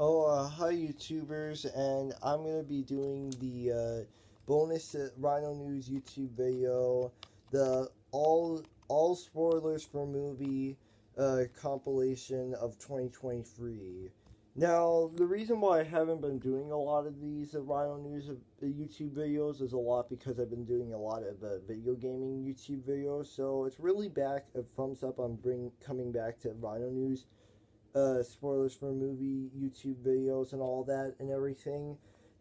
Hi YouTubers, and I'm gonna be doing the bonus Rhino News YouTube video, the all spoilers for movie compilation of 2023. Now, the reason why I haven't been doing a lot of these Rhino News YouTube videos is a lot because I've been doing a lot of video gaming YouTube videos. So it's really back a thumbs up on coming back to Rhino News spoilers for movie YouTube videos and all that and everything.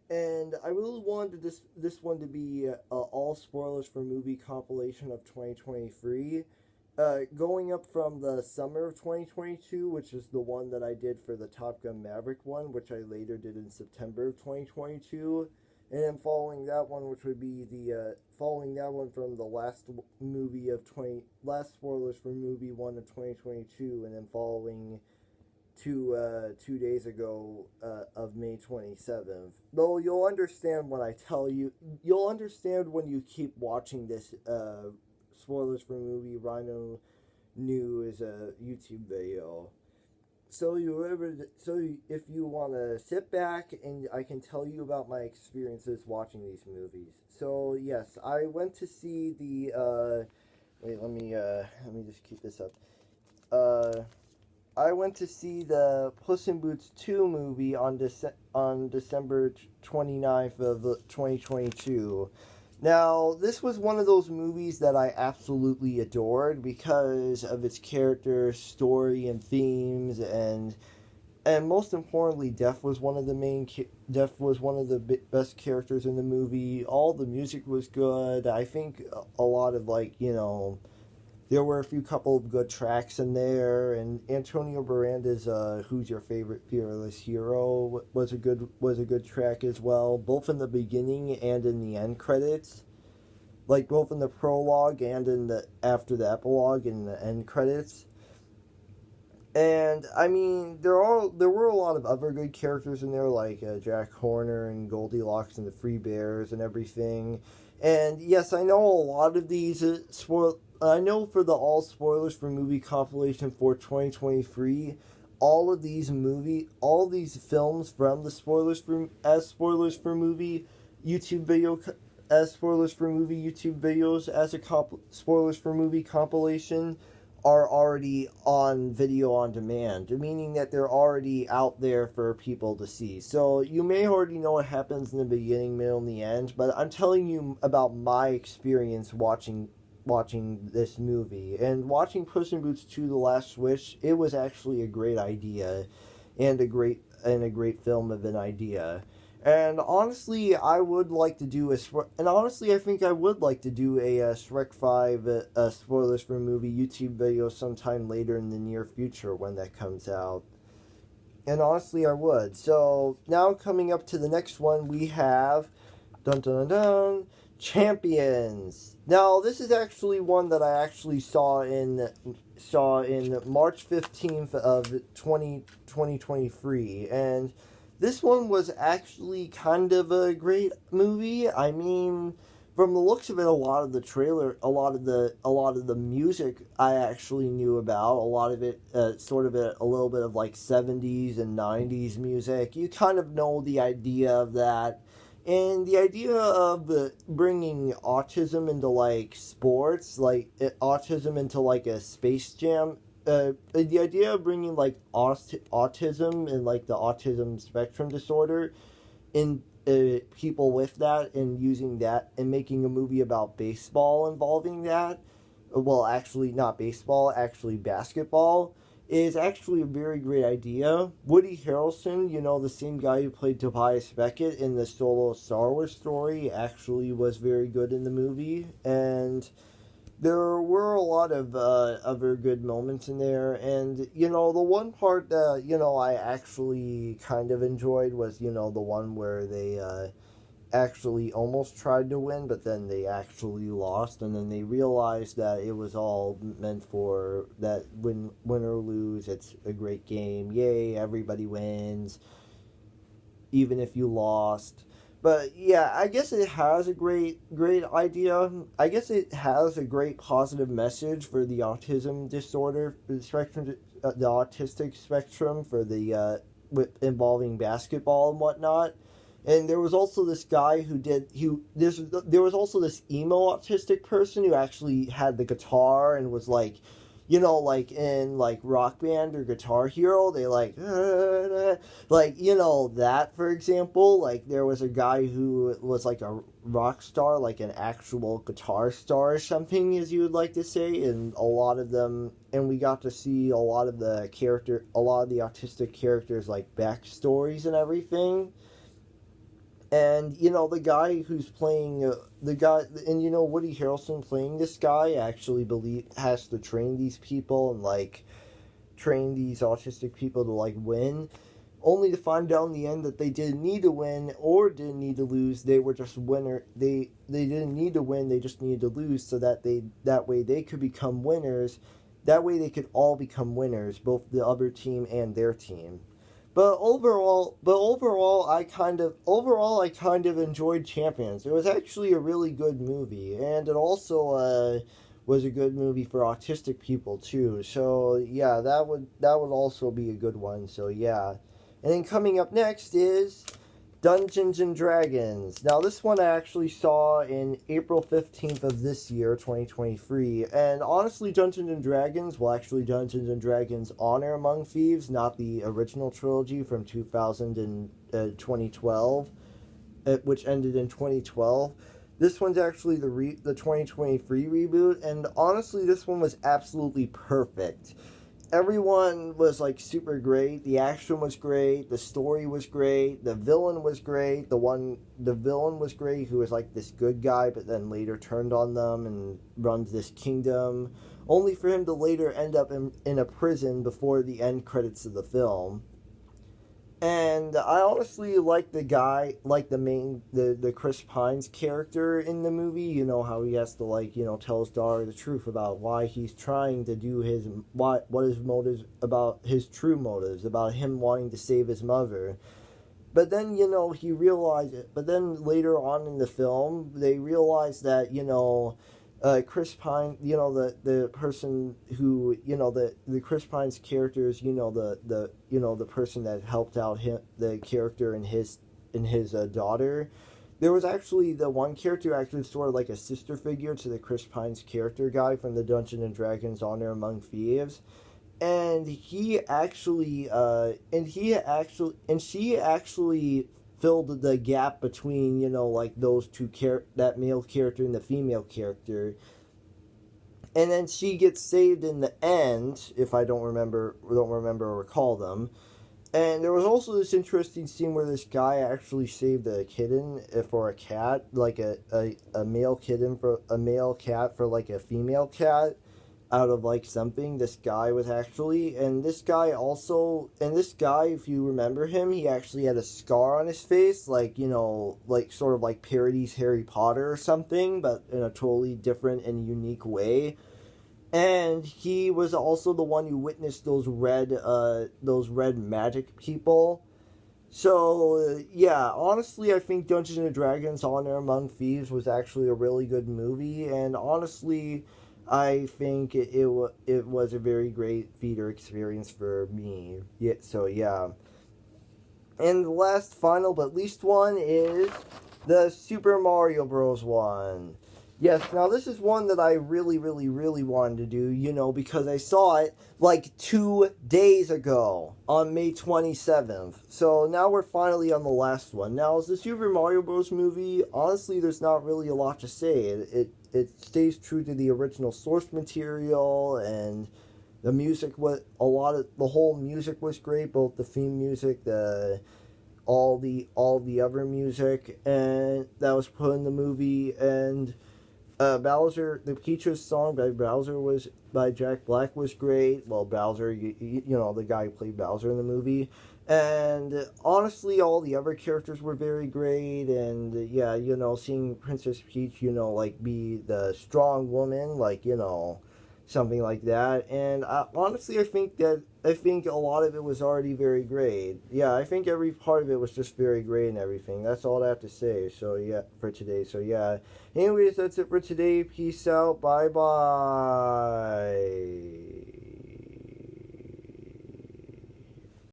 And I really wanted this one to be all spoilers for movie compilation of 2023. Going up from the summer of 2022, which is the one that I did for the Top Gun Maverick one, which I later did in September of 2022, and then following that one, which would be the following that one from the last spoilers for movie one of 2022, and then following 2 days ago of May 27th. Though you'll understand when I tell you, you'll understand when you keep watching this spoilers for movie Rhino News YouTube video. If you want to sit back and I can tell you about my experiences watching these movies. So yes, I went to see the wait, let me just keep this up. I went to see the Puss in Boots 2 movie on December 29th of 2022. Now, this was one of those movies that I absolutely adored because of its character, story, and themes, and most importantly, Death was one of the best characters in the movie. All the music was good. I think a lot of there were a couple of good tracks in there, and Antonio Miranda's "Who's Your Favorite Fearless Hero" was a good track as well, both in the beginning and in the end credits, like both in the prologue and in the after the epilogue and the end credits. And I mean, there were a lot of other good characters in there, like Jack Horner and Goldilocks and the Free Bears and everything. And yes, I know a lot of these I know for the all spoilers for movie compilation for 2023, all of these films from the spoilers for movie YouTube video as spoilers for movie YouTube videos as a spoilers for movie compilation are already on video on demand, meaning that they're already out there for people to see. So you may already know what happens in the beginning, middle, and the end, but I'm telling you about my experience watching this movie. And watching Puss in Boots 2 The Last Wish, it was actually a great idea and a great film of an idea. And honestly, I think I would like to do a Shrek 5 spoilers for movie YouTube video sometime later in the near future when that comes out. And honestly, I would. So, now coming up to the next one, we have dun dun dun Champions. Now, this is actually one that I actually saw in March 15th of 2023, and this one was actually kind of a great movie. I mean, from the looks of it, a lot of the music I actually knew about. A lot of it, a little bit of like 70s and 90s music. You kind of know the idea of that. And the idea of bringing autism into like sports, like autism into like a Space Jam, the idea of bringing like autism and like the autism spectrum disorder in people with that and using that and making a movie about baseball involving that, well, actually not baseball, actually basketball, is actually a very great idea. Woody Harrelson, the same guy who played Tobias Beckett in the solo Star Wars story, actually was very good in the movie, and there were a lot of other good moments in there. And the one part that I actually kind of enjoyed was the one where they actually almost tried to win, but then they actually lost, and then they realized that it was all meant for that. Win or lose, it's a great game. Yay, everybody wins, even if you lost. But yeah, I guess it has a great idea. I guess it has a great positive message for the autism disorder, the spectrum, the autistic spectrum, for the involving basketball and whatnot. And there was also this guy there was also this emo autistic person who actually had the guitar and was like, like in like Rock Band or Guitar Hero, they like, that, for example. Like, there was a guy who was like a rock star, like an actual guitar star or something, as you would like to say. And a lot of them, and we got to see a lot of the autistic characters, like backstories and everything. And, the guy who's playing, Woody Harrelson playing this guy actually has to train these people and, like, train these autistic people to, like, win. Only to find out in the end that they didn't need to win or didn't need to lose. They were just winner. They didn't need to win. They just needed to lose so that that way they could become winners. That way they could all become winners, both the other team and their team. But overall, I kind of enjoyed Champions. It was actually a really good movie, and it also was a good movie for autistic people too. So yeah, that would also be a good one. So yeah, and then coming up next is Dungeons and Dragons. Now, this one I actually saw in April 15th of this year, 2023. And honestly, Dungeons and Dragons, Dungeons and Dragons Honor Among Thieves, not the original trilogy from 2012, which ended in 2012. This one's actually the 2023 reboot, and honestly, this one was absolutely perfect. Everyone was like super great. The action was great. The story was great. The villain was great. The villain was great, who was like this good guy, but then later turned on them and runs this kingdom, only for him to later end up in a prison before the end credits of the film. And I honestly like the guy, like the Chris Pine's character in the movie. You know how he has to, like, tell his daughter the truth about why he's trying to do what his motives, about his true motives, about him wanting to save his mother. But then, he realized it. But then later on in the film, they realized that, Chris Pine, the person who, the Chris Pine's character is, the person that helped out him, the character and his daughter. There was actually the one character actually sort of like a sister figure to the Chris Pine's character guy from the Dungeons and Dragons Honor Among Thieves. And she actually filled the gap between, like those that male character and the female character. And then she gets saved in the end, if I don't remember or recall them. And there was also this interesting scene where this guy actually saved a kitten for a cat, like a male kitten for a male cat for like a female cat, out of like something. This guy was actually, and this guy, if you remember him, he actually had a scar on his face, like, like sort of like parodies Harry Potter or something, but in a totally different and unique way. And he was also the one who witnessed those red magic people. So, yeah, honestly, I think Dungeons and Dragons Honor Among Thieves was actually a really good movie, and honestly, I think it was a very great theater experience for me. Yeah, so yeah. And the last, final, but least one is the Super Mario Bros. One. Yes, now this is one that I really, really, really wanted to do, because I saw it like 2 days ago on May 27th. So now we're finally on the last one. Now, as the Super Mario Bros. Movie, honestly, there's not really a lot to say. It stays true to the original source material, and the music the whole music was great, both the theme music, all the other music, and that was put in the movie, and Bowser, the Peaches song by Jack Black was great. Well, Bowser, the guy who played Bowser in the movie. And honestly, all the other characters were very great. And yeah, seeing Princess Peach, like be the strong woman, like, something like that. And honestly, I think a lot of it was already very great. Yeah, I think every part of it was just very great and everything. That's all I have to say. So yeah, for today. So yeah. Anyways, that's it for today. Peace out. Bye bye.